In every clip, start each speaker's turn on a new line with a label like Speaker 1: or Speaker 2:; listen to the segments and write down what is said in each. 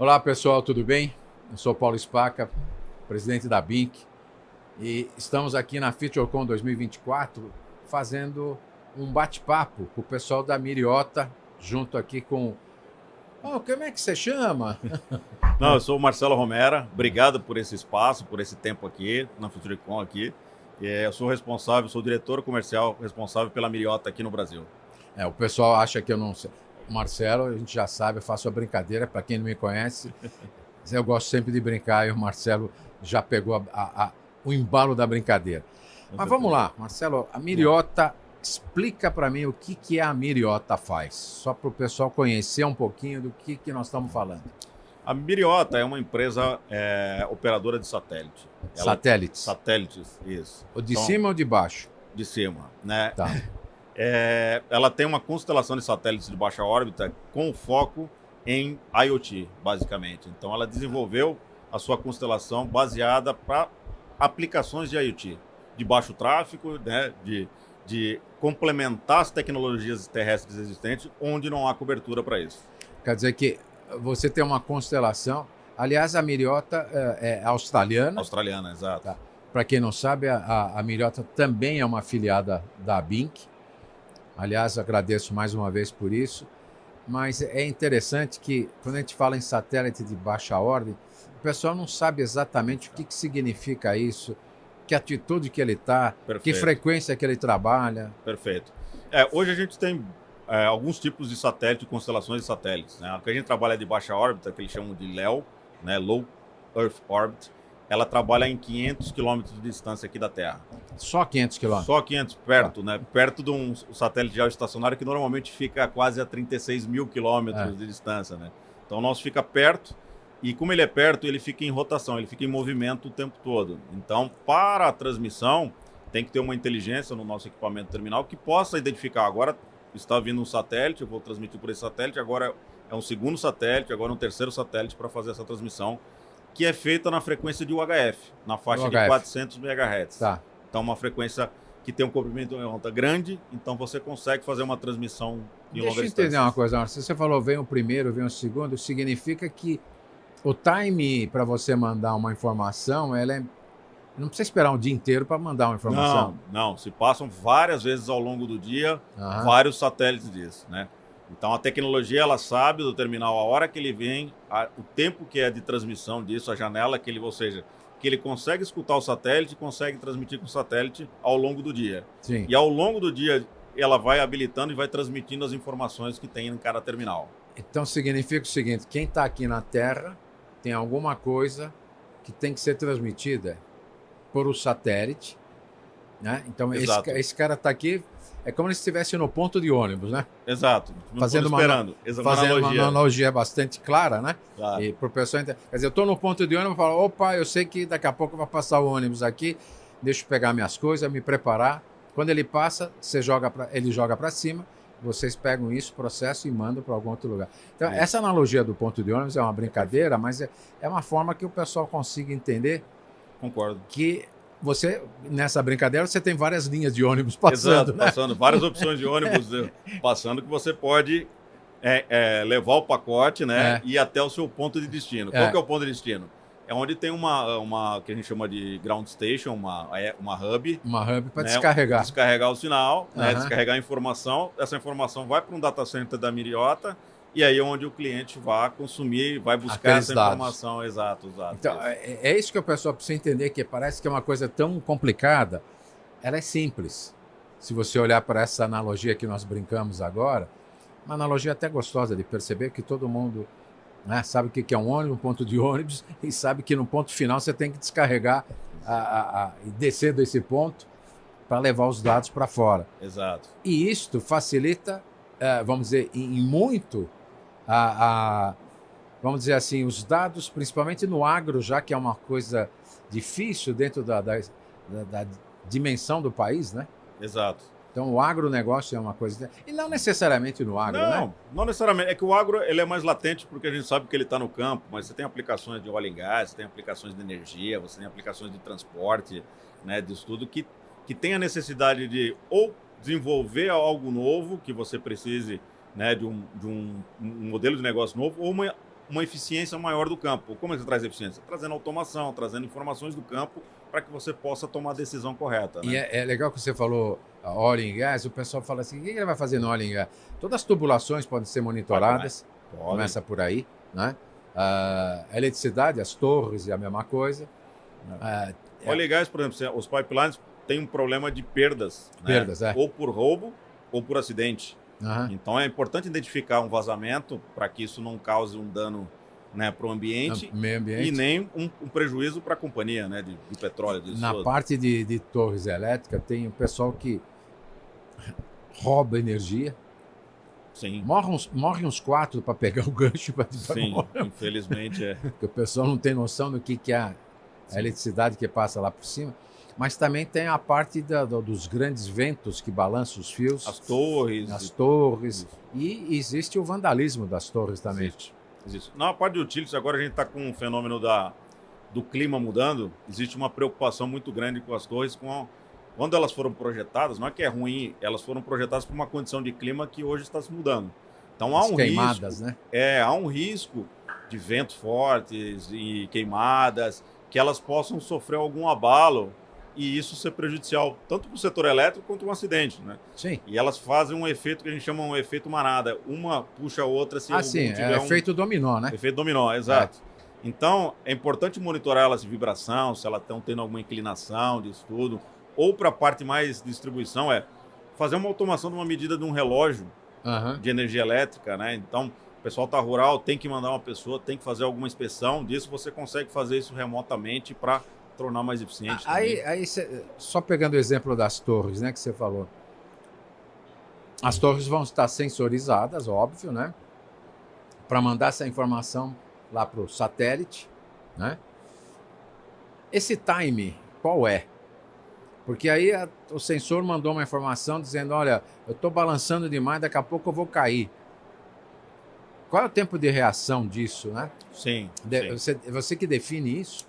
Speaker 1: Olá pessoal, tudo bem? Eu sou Paulo Spaca, presidente da BINC, e estamos aqui na FutureCon 2024 fazendo um bate-papo com o pessoal da Miriota, junto aqui com... como é que você chama?
Speaker 2: Não, eu sou o Marcelo Romera, obrigado por esse espaço, por esse tempo aqui, na FutureCon aqui. Eu sou responsável, sou diretor comercial responsável pela Miriota aqui no Brasil.
Speaker 1: O pessoal acha que eu não sei. Marcelo, a gente já sabe, eu faço a brincadeira, para quem não me conhece, eu gosto sempre de brincar e o Marcelo já pegou o embalo da brincadeira. Mas vamos lá, Marcelo, a Miriota, explica para mim o que a Miriota faz, só para o pessoal conhecer um pouquinho do que nós estamos falando.
Speaker 2: A Miriota é uma empresa operadora de satélite.
Speaker 1: Satélites?
Speaker 2: Satélites, isso.
Speaker 1: Ou de cima ou de baixo?
Speaker 2: De cima, né?
Speaker 1: Tá.
Speaker 2: Ela tem uma constelação de satélites de baixa órbita com foco em IoT, basicamente. Então, ela desenvolveu a sua constelação baseada para aplicações de IoT, de baixo tráfego, né, de complementar as tecnologias terrestres existentes, onde não há cobertura para isso.
Speaker 1: Quer dizer que você tem uma constelação. Aliás, a Miriota é australiana.
Speaker 2: Australiana, exato.
Speaker 1: Tá. Para quem não sabe, a Miriota também é uma afiliada da BINC. Aliás, agradeço mais uma vez por isso. Mas é interessante que, quando a gente fala em satélite de baixa ordem, o pessoal não sabe exatamente o que significa isso, que atitude que ele está, que frequência que ele trabalha.
Speaker 2: Perfeito. Hoje a gente tem alguns tipos de satélite, constelações de satélites. Né? O que a gente trabalha é de baixa órbita, que eles chamam de LEO, né? Low Earth Orbit. Ela trabalha em 500 quilômetros de distância aqui da Terra.
Speaker 1: Só 500 quilômetros?
Speaker 2: Só 500, perto, né? Perto de um satélite geoestacionário que normalmente fica quase a 36 mil quilômetros de distância, né? Então o nosso fica perto e como ele é perto, ele fica em rotação, ele fica em movimento o tempo todo. Então, para a transmissão, tem que ter uma inteligência no nosso equipamento terminal que possa identificar. Agora está vindo um satélite, eu vou transmitir por esse satélite, agora é um segundo satélite, agora um terceiro satélite para fazer essa transmissão, que é feita na frequência de UHF, na faixa de 400 MHz.
Speaker 1: Tá.
Speaker 2: Então, uma frequência que tem um comprimento de onda grande, então você consegue fazer uma transmissão em longa distância.
Speaker 1: Deixa eu entender uma coisa, se você falou vem o primeiro, vem o segundo, significa que o time para você mandar uma informação, não precisa esperar um dia inteiro para mandar uma informação.
Speaker 2: Não, se passam várias vezes ao longo do dia, vários satélites disso, né? Então a tecnologia, ela sabe do terminal a hora que ele vem, o tempo que é de transmissão disso, a janela que ele, ou seja, que ele consegue escutar o satélite e consegue transmitir com o satélite ao longo do dia.
Speaker 1: Sim.
Speaker 2: E ao longo do dia ela vai habilitando e vai transmitindo as informações que tem em cada terminal.
Speaker 1: Então significa o seguinte, quem está aqui na Terra tem alguma coisa que tem que ser transmitida por o satélite, né? Então esse cara está aqui, é como se estivesse no ponto de ônibus, né?
Speaker 2: Exato.
Speaker 1: Fazendo uma analogia bastante clara, né?
Speaker 2: Claro.
Speaker 1: E para o pessoal entender. Quer dizer, eu estou no ponto de ônibus e falo, opa, eu sei que daqui a pouco vai passar o ônibus aqui, deixa eu pegar minhas coisas, me preparar. Quando ele passa, ele joga para cima, vocês pegam isso, processam e mandam para algum outro lugar. Então, essa analogia do ponto de ônibus é uma brincadeira, mas é uma forma que o pessoal consiga entender.
Speaker 2: Concordo.
Speaker 1: Que você, nessa brincadeira, você tem várias linhas de ônibus passando.
Speaker 2: Exato,
Speaker 1: né?
Speaker 2: Passando, várias opções de ônibus passando que você pode levar o pacote, né? E ir até o seu ponto de destino. Qual que é o ponto de destino? É onde tem uma que a gente chama de ground station, uma hub.
Speaker 1: Uma hub para
Speaker 2: né?
Speaker 1: Descarregar.
Speaker 2: Descarregar o sinal, né? Descarregar a informação. Essa informação vai para um data center da Miriota e aí é onde o cliente vai consumir, vai buscar essa informação. Exato.
Speaker 1: Então, é isso que o pessoal precisa entender, que parece que é uma coisa tão complicada. Ela é simples. Se você olhar para essa analogia que nós brincamos agora, uma analogia até gostosa de perceber que todo mundo, né, sabe o que é um ônibus, um ponto de ônibus, e sabe que no ponto final você tem que descarregar e descer desse ponto para levar os dados para fora.
Speaker 2: Exato.
Speaker 1: E isto facilita, vamos dizer, em muito, vamos dizer assim, os dados, principalmente no agro, já que é uma coisa difícil dentro da dimensão do país, né?
Speaker 2: Exato.
Speaker 1: Então, o agronegócio é uma coisa... E não necessariamente no agro, né?
Speaker 2: Não necessariamente. É que o agro ele é mais latente porque a gente sabe que ele está no campo, mas você tem aplicações de óleo e gás, você tem aplicações de energia, você tem aplicações de transporte, né, de estudo, que tem a necessidade de ou desenvolver algo novo que você precise, né, de um modelo de negócio novo, ou uma uma eficiência maior do campo. Como é que você traz eficiência? Trazendo automação, trazendo informações do campo para que você possa tomar a decisão correta. Né?
Speaker 1: E é legal que você falou óleo e gás, o pessoal fala assim, o que ele vai fazer no óleo e gás? Todas as tubulações podem ser monitoradas, começa por aí, né? A eletricidade, as torres, é a mesma coisa.
Speaker 2: Óleo e gás, por exemplo, os pipelines têm um problema de perdas.
Speaker 1: Perdas,
Speaker 2: né? Ou por roubo ou por acidente.
Speaker 1: Uhum.
Speaker 2: Então é importante identificar um vazamento para que isso não cause um dano, né, para o ambiente,
Speaker 1: meio ambiente
Speaker 2: e nem um prejuízo para a companhia, né, de petróleo.
Speaker 1: Na parte de torres elétricas tem o pessoal que rouba energia.
Speaker 2: Sim.
Speaker 1: Morre uns 4 para pegar o gancho.
Speaker 2: Sim, infelizmente é.
Speaker 1: Porque o pessoal não tem noção do que é a eletricidade que passa lá por cima. Mas também tem a parte dos grandes ventos que balançam os fios.
Speaker 2: As torres.
Speaker 1: As torres. E existe o vandalismo das torres também.
Speaker 2: Existe. Na parte de utilities, agora a gente está com um fenômeno do clima mudando. Existe uma preocupação muito grande com as torres. Quando elas foram projetadas, não é que é ruim, elas foram projetadas por uma condição de clima que hoje está se mudando. Então há um
Speaker 1: queimadas,
Speaker 2: risco,
Speaker 1: né?
Speaker 2: Há um risco de ventos fortes e queimadas, que elas possam sofrer algum abalo e isso ser prejudicial tanto para o setor elétrico quanto um acidente, né?
Speaker 1: Sim.
Speaker 2: E elas fazem um efeito que a gente chama um efeito manada. Uma puxa a outra se
Speaker 1: sim, é efeito dominó, né?
Speaker 2: Efeito dominó, exato. Então, é importante monitorar elas de vibração, se elas estão tendo alguma inclinação disso tudo. Ou para a parte mais de distribuição, fazer uma automação de uma medida de um relógio de energia elétrica, né? Então, o pessoal está rural, tem que mandar uma pessoa, tem que fazer alguma inspeção. Disso você consegue fazer isso remotamente para tornar mais eficiente.
Speaker 1: Aí só pegando o exemplo das torres, né, que você falou. As torres vão estar sensorizadas, óbvio, né? Para mandar essa informação lá para o satélite, né? Esse time, qual é? Porque aí o sensor mandou uma informação dizendo, olha, eu estou balançando demais, daqui a pouco eu vou cair. Qual é o tempo de reação disso, né?
Speaker 2: Sim.
Speaker 1: Você que define isso?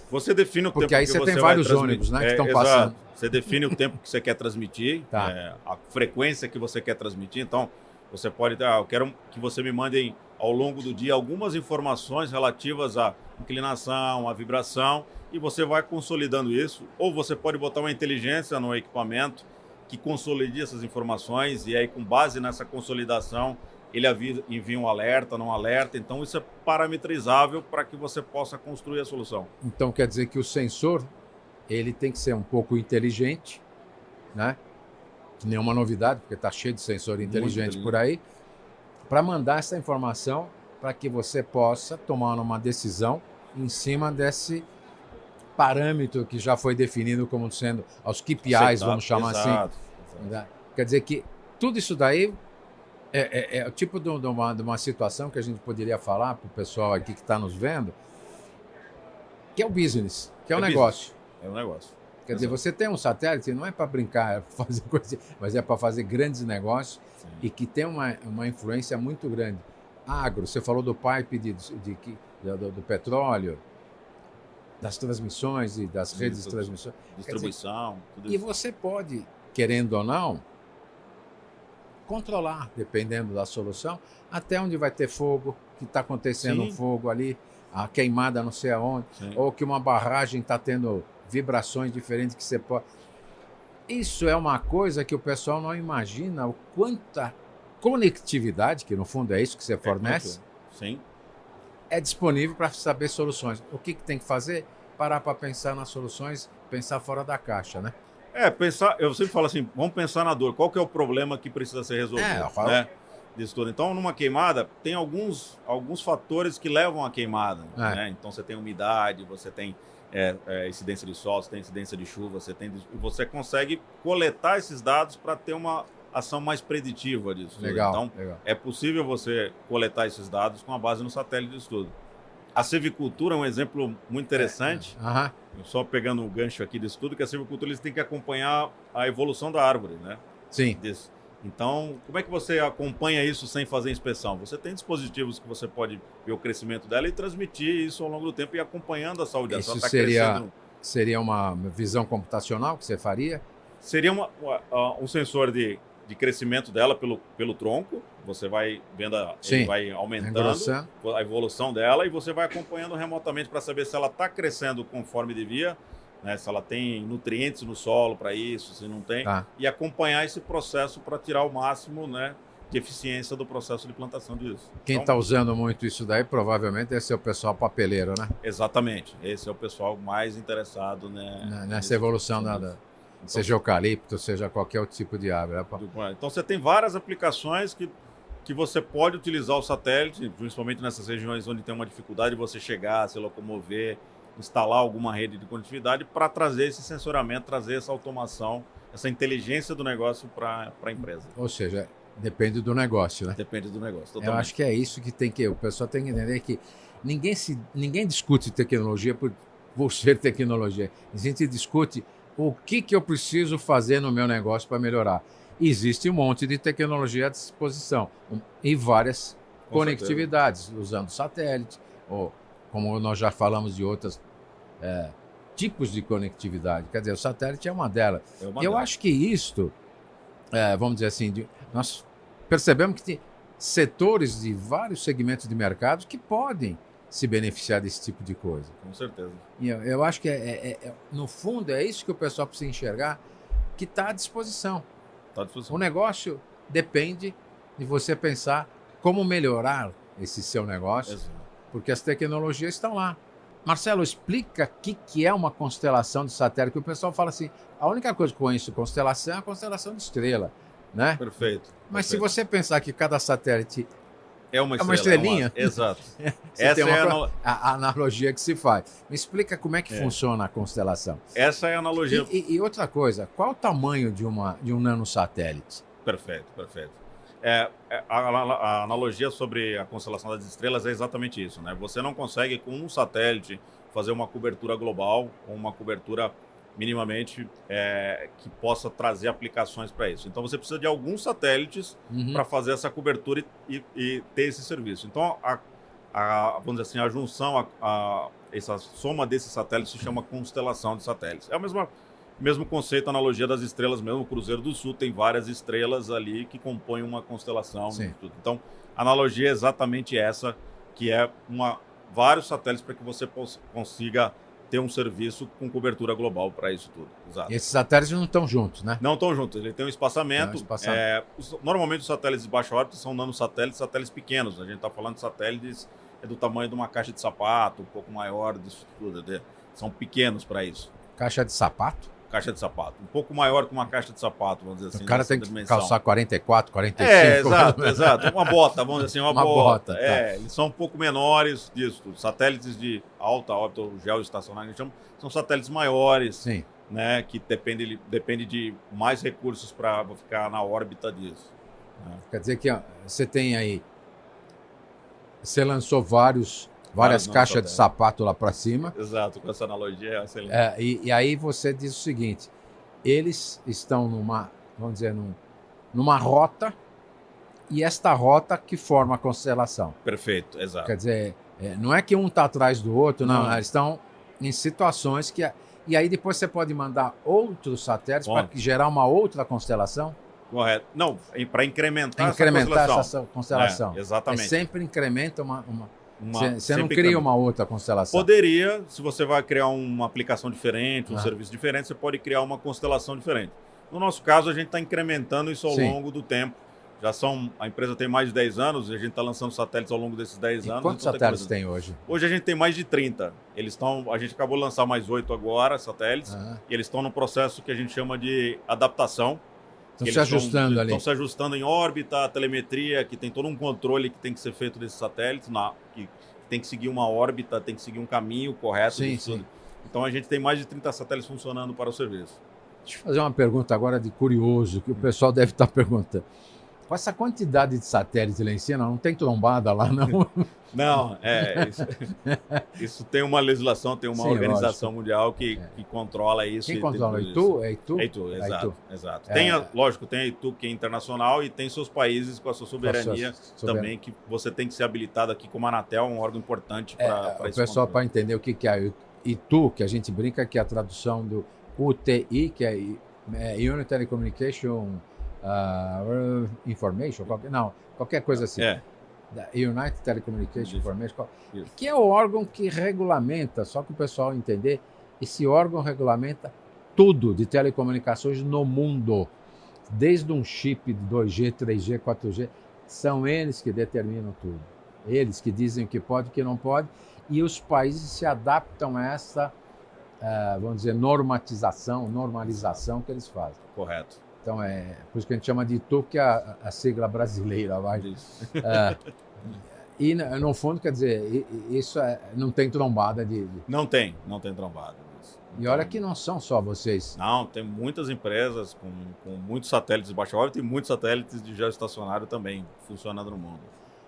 Speaker 2: Você define o tempo
Speaker 1: que aí
Speaker 2: que você
Speaker 1: tem vários ônibus, né, que estão passando.
Speaker 2: Você define o tempo que você quer transmitir, a frequência que você quer transmitir. Então, você pode ter, eu quero que você me mande ao longo do dia algumas informações relativas à inclinação, à vibração, e você vai consolidando isso. Ou você pode botar uma inteligência no equipamento que consolide essas informações, e aí, com base nessa consolidação, ele envia um alerta, não alerta. Então, isso é parametrizável para que você possa construir a solução.
Speaker 1: Então, quer dizer que o sensor ele tem que ser um pouco inteligente, né? Nenhuma novidade, porque está cheio de sensor inteligente por aí, para mandar essa informação para que você possa tomar uma decisão em cima desse parâmetro que já foi definido como sendo os KPIs, vamos chamar assim. Quer dizer que tudo isso daí é o tipo de uma situação que a gente poderia falar para o pessoal aqui que está nos vendo, que é o business, que é o negócio.
Speaker 2: É um negócio.
Speaker 1: Quer dizer, você tem um satélite, não é para brincar, é para fazer coisa, mas é para fazer grandes negócios. Sim. E que tem uma influência muito grande. Agro, você falou do pipe do petróleo, das transmissões e das redes de transmissão.
Speaker 2: Distribuição.
Speaker 1: Dizer, tudo isso. E você pode, querendo ou não, controlar, dependendo da solução, até onde vai ter fogo, que está acontecendo um fogo ali, a queimada não sei aonde, ou que uma barragem está tendo vibrações diferentes que você pode... Isso é uma coisa que o pessoal não imagina, o quanta conectividade, que no fundo é isso que você fornece, é disponível para saber soluções. O que tem que fazer? Parar para pensar nas soluções, pensar fora da caixa, né?
Speaker 2: Eu sempre falo assim, vamos pensar na dor. Qual que é o problema que precisa ser resolvido? Né? Disso tudo. Então, numa queimada, tem alguns fatores que levam à queimada. Né? Então, você tem umidade, você tem incidência de sol, você tem incidência de chuva, você consegue coletar esses dados para ter uma ação mais preditiva disso.
Speaker 1: Legal,
Speaker 2: então, é possível você coletar esses dados com a base no satélite de estudo. A silvicultura é um exemplo muito interessante. Só pegando o gancho aqui disso tudo, que a silvicultura eles têm que acompanhar a evolução da árvore, né?
Speaker 1: Sim.
Speaker 2: Então, como é que você acompanha isso sem fazer inspeção? Você tem dispositivos que você pode ver o crescimento dela e transmitir isso ao longo do tempo e acompanhando a saúde dela.
Speaker 1: Isso seria uma visão computacional que você faria?
Speaker 2: Seria um sensor de de crescimento dela pelo tronco, você vai vendo, ele vai aumentando a evolução dela e você vai acompanhando remotamente para saber se ela está crescendo conforme devia, né, se ela tem nutrientes no solo para isso, se não tem, e acompanhar esse processo para tirar o máximo, né, de eficiência do processo de plantação disso.
Speaker 1: Quem está usando muito isso daí, provavelmente esse é o pessoal papeleiro, né?
Speaker 2: Exatamente, esse é o pessoal mais interessado, né,
Speaker 1: nessa evolução seja eucalipto, seja qualquer outro tipo de árvore.
Speaker 2: Então você tem várias aplicações que você pode utilizar o satélite, principalmente nessas regiões onde tem uma dificuldade de você chegar, se locomover, instalar alguma rede de conectividade para trazer esse sensoramento, trazer essa automação, essa inteligência do negócio para a empresa.
Speaker 1: Ou seja, depende do negócio, né?
Speaker 2: Depende do negócio, totalmente.
Speaker 1: Eu acho que é isso que o pessoal tem que entender, que ninguém discute tecnologia por ser tecnologia. A gente discute o que eu preciso fazer no meu negócio para melhorar. Existe um monte de tecnologia à disposição e várias conectividades, usando satélite, ou como nós já falamos de outros tipos de conectividade. Quer dizer, o satélite é uma delas. Eu acho que isto, vamos dizer assim, nós percebemos que tem setores de vários segmentos de mercado que podem se beneficiar desse tipo de coisa.
Speaker 2: Com certeza.
Speaker 1: E eu acho que, no fundo, é isso que o pessoal precisa enxergar, que está à disposição.
Speaker 2: Tá à disposição.
Speaker 1: O negócio depende de você pensar como melhorar esse seu negócio,
Speaker 2: Exato.
Speaker 1: Porque as tecnologias estão lá. Marcelo, explica o que é uma constelação de satélite, que o pessoal fala assim, a única coisa que eu conheço constelação é a constelação de estrela, né?
Speaker 2: Perfeito.
Speaker 1: Mas se você pensar que cada satélite
Speaker 2: é uma
Speaker 1: estrelinha.
Speaker 2: Exato.
Speaker 1: Essa é a analogia que se faz. Me explica como é que funciona a constelação.
Speaker 2: Essa é a analogia.
Speaker 1: E outra coisa, qual o tamanho de um nanosatélite?
Speaker 2: Perfeito. A analogia sobre a constelação das estrelas é exatamente isso, né? Você não consegue, com um satélite, fazer uma cobertura global ou uma cobertura minimamente que possa trazer aplicações para isso. Então você precisa de alguns satélites para fazer essa cobertura e ter esse serviço. Então vamos dizer assim, a junção, essa soma desses satélites se chama constelação de satélites. É o mesmo conceito, a analogia das estrelas mesmo. O Cruzeiro do Sul tem várias estrelas ali que compõem uma constelação. Então a analogia é exatamente essa, que é vários satélites para que você consiga ter um serviço com cobertura global para isso tudo. Exato.
Speaker 1: E esses satélites não estão juntos, né?
Speaker 2: Não estão juntos, ele tem um espaçamento. Normalmente os satélites de baixa órbita são nanosatélites, satélites pequenos. A gente está falando de satélites do tamanho de uma caixa de sapato, um pouco maior disso tudo. São pequenos para isso.
Speaker 1: Caixa de sapato?
Speaker 2: Caixa de sapato. Um pouco maior que uma caixa de sapato, vamos dizer assim.
Speaker 1: O cara tem que calçar 44, 45.
Speaker 2: Exato. Uma bota, vamos dizer assim, uma bota.
Speaker 1: Tá.
Speaker 2: Eles são um pouco menores disso. Satélites de alta órbita, ou geoestacionário, são satélites maiores.
Speaker 1: Sim.
Speaker 2: Né, que depende de mais recursos para ficar na órbita disso. Né?
Speaker 1: Quer dizer que você tem aí... Você lançou várias caixas de sapato lá para cima.
Speaker 2: Exato, com essa analogia é excelente.
Speaker 1: E aí você diz o seguinte, eles estão numa rota, e esta rota que forma a constelação.
Speaker 2: Perfeito, exato.
Speaker 1: Quer dizer, não é que um está atrás do outro, não. Eles estão em situações que... E aí depois você pode mandar outros satélites para gerar uma outra constelação?
Speaker 2: Correto. Não, para incrementar
Speaker 1: essa constelação.
Speaker 2: Exatamente.
Speaker 1: Sempre incrementa você não cria uma outra constelação.
Speaker 2: Poderia, se você vai criar uma aplicação diferente, um serviço diferente, você pode criar uma constelação diferente. No nosso caso, a gente está incrementando isso ao longo do tempo. A empresa tem mais de 10 anos e a gente está lançando satélites ao longo desses 10 anos.
Speaker 1: Quantos satélites tem hoje?
Speaker 2: Hoje a gente tem mais de 30. A gente acabou de lançar mais 8 agora, satélites, e eles estão no processo que a gente chama de adaptação.
Speaker 1: Estão se ajustando ali.
Speaker 2: Estão se ajustando em órbita, telemetria, que tem todo um controle que tem que ser feito desses satélites, que tem que seguir uma órbita, tem que seguir um caminho correto.
Speaker 1: Sim.
Speaker 2: Então a gente tem mais de 30 satélites funcionando para o serviço.
Speaker 1: Deixa eu fazer uma pergunta agora de curioso, que o pessoal deve estar perguntando. Com essa quantidade de satélites lá em cima, não tem trombada lá, não?
Speaker 2: Não, isso tem uma legislação, tem uma organização mundial que controla isso.
Speaker 1: Quem controla?
Speaker 2: É ITU, exato. Lógico, tem a ITU que é internacional e tem seus países com a sua soberania também, que você tem que ser habilitado aqui como a Anatel, um órgão importante para
Speaker 1: isso. O pessoal, para entender o que é a ITU, que a gente brinca que é a tradução do UTI, que é Unitary Communication Information, qualquer coisa assim. Da United Telecommunication Information,
Speaker 2: Isso.
Speaker 1: que é o órgão que regulamenta, só que o pessoal entender, esse órgão regulamenta tudo de telecomunicações no mundo, desde um chip de 2G, 3G, 4G, são eles que determinam tudo. Eles que dizem o que pode e o que não pode, e os países se adaptam a essa, vamos dizer, normalização que eles fazem.
Speaker 2: Correto.
Speaker 1: Então, é por isso que a gente chama de ITU, que é a sigla brasileira. E, no fundo, quer dizer, isso não tem trombada de...
Speaker 2: Não tem trombada.
Speaker 1: E olha que não são só vocês.
Speaker 2: Não, tem muitas empresas com muitos satélites de baixa órbita e muitos satélites de geoestacionário também funcionando no mundo.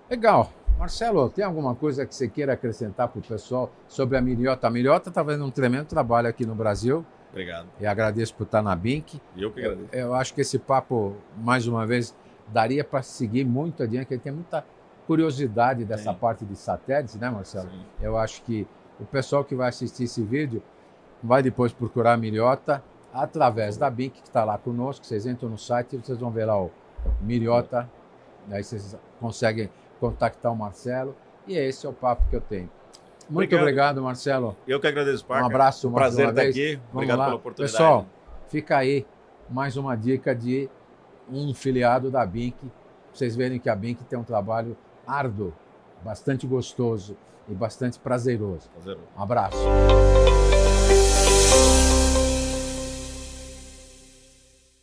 Speaker 1: Legal. Marcelo, tem alguma coisa que você queira acrescentar para o pessoal sobre a Miriota? A Miriota está fazendo um tremendo trabalho aqui no Brasil.
Speaker 2: Obrigado.
Speaker 1: E agradeço por estar na BINC.
Speaker 2: Eu que agradeço.
Speaker 1: Eu acho que esse papo, mais uma vez, daria para seguir muito adiante, porque tem muita curiosidade dessa parte de satélites, né, Marcelo?
Speaker 2: Sim.
Speaker 1: Eu acho que o pessoal que vai assistir esse vídeo vai depois procurar a Miriota através da BINC, que está lá conosco. Vocês entram no site e vocês vão ver lá o Miriota. Aí vocês conseguem contactar o Marcelo. E esse é o papo que eu tenho. Muito obrigado, Marcelo.
Speaker 2: Eu que agradeço, Parker.
Speaker 1: Um abraço,
Speaker 2: um prazer estar aqui. Obrigado pela oportunidade.
Speaker 1: Pessoal, fica aí mais uma dica de um filiado da BINC. Pra vocês verem que a BINC tem um trabalho árduo, bastante gostoso e bastante prazeroso. Um abraço.